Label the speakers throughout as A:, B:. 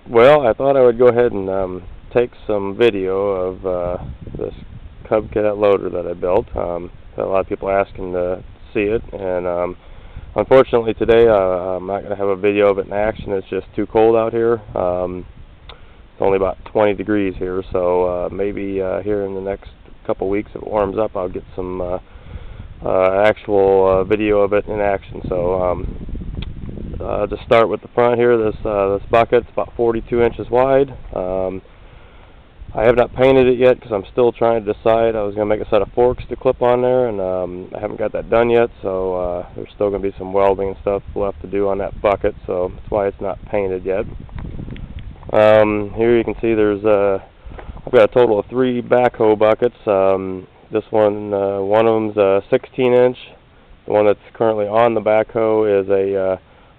A: Well, I thought I would go ahead and take some video of this Cub Cadet loader that I built. Had a lot of people asking to see it, and unfortunately today I'm not going to have a video of it in action. It's just too cold out here. It's only about 20 degrees here, so maybe here in the next couple weeks, if it warms up, I'll get some actual video of it in action. So to start with the front here, this bucket's about 42 inches wide. I have not painted it yet because I'm still trying to decide. I was going to make a set of forks to clip on there, and I haven't got that done yet, so there's still going to be some welding and stuff left to do on that bucket, so that's why it's not painted yet. Here you can see I've got a total of 3 backhoe buckets. This one of them's a 16-inch. The one that's currently on the backhoe is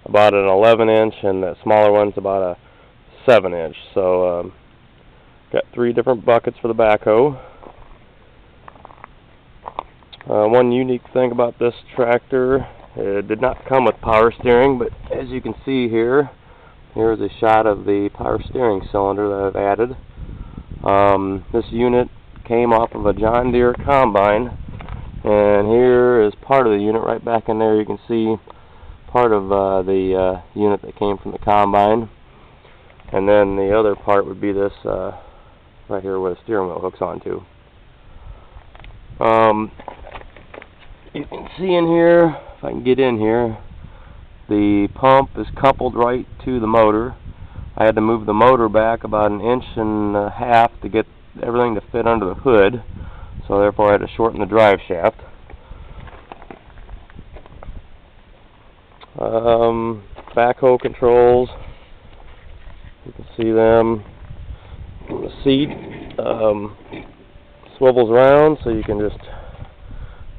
A: about an 11-inch, and the smaller one's about a 7-inch. So got 3 different buckets for the backhoe. One unique thing about this tractor, it did not come with power steering, but as you can see here, here's a shot of the power steering cylinder that I've added. This unit came off of a John Deere combine, and here is part of the unit. Right back in there you can see part of the unit that came from the combine, and then the other part would be this right here where the steering wheel hooks onto. You can see in here, if I can get in here, the pump is coupled right to the motor. I had to move the motor back about 1.5 inches to get everything to fit under the hood, so therefore I had to shorten the drive shaft. Backhoe controls, you can see them. The seat swivels around, so you can just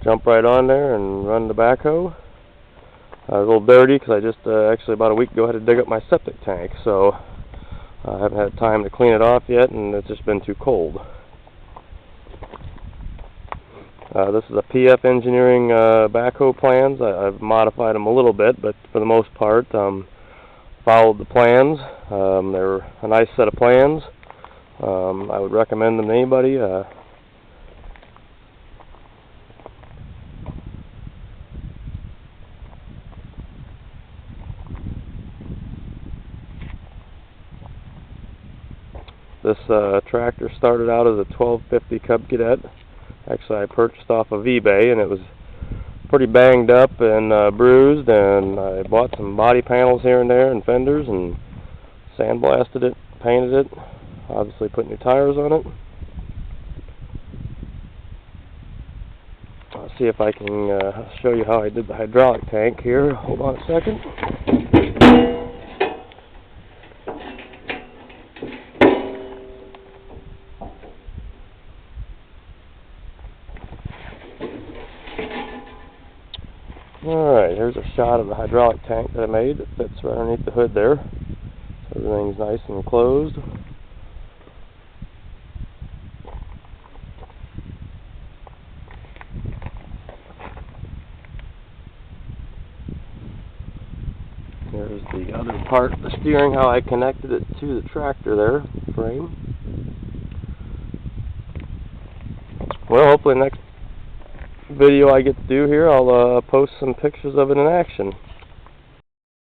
A: jump right on there and run the backhoe. A little dirty because I just actually about a week ago had to dig up my septic tank, so I haven't had time to clean it off yet, and it's just been too cold. This is a PF Engineering backhoe plans. I've modified them a little bit, but for the most part followed the plans. They're a nice set of plans. I would recommend them to anybody. This tractor started out as a 1250 Cub Cadet. Actually, I purchased off of eBay, and it was pretty banged up and bruised, and I bought some body panels here and there and fenders and sandblasted it, painted it, obviously put new tires on it. I'll see if I can show you how I did the hydraulic tank here. Hold on a second. Alright, here's a shot of the hydraulic tank that I made that fits right underneath the hood there. So everything's nice and closed. There's the other part of the steering, how I connected it to the tractor there, frame. Well, hopefully next video I get to do here, I'll post some pictures of it in action.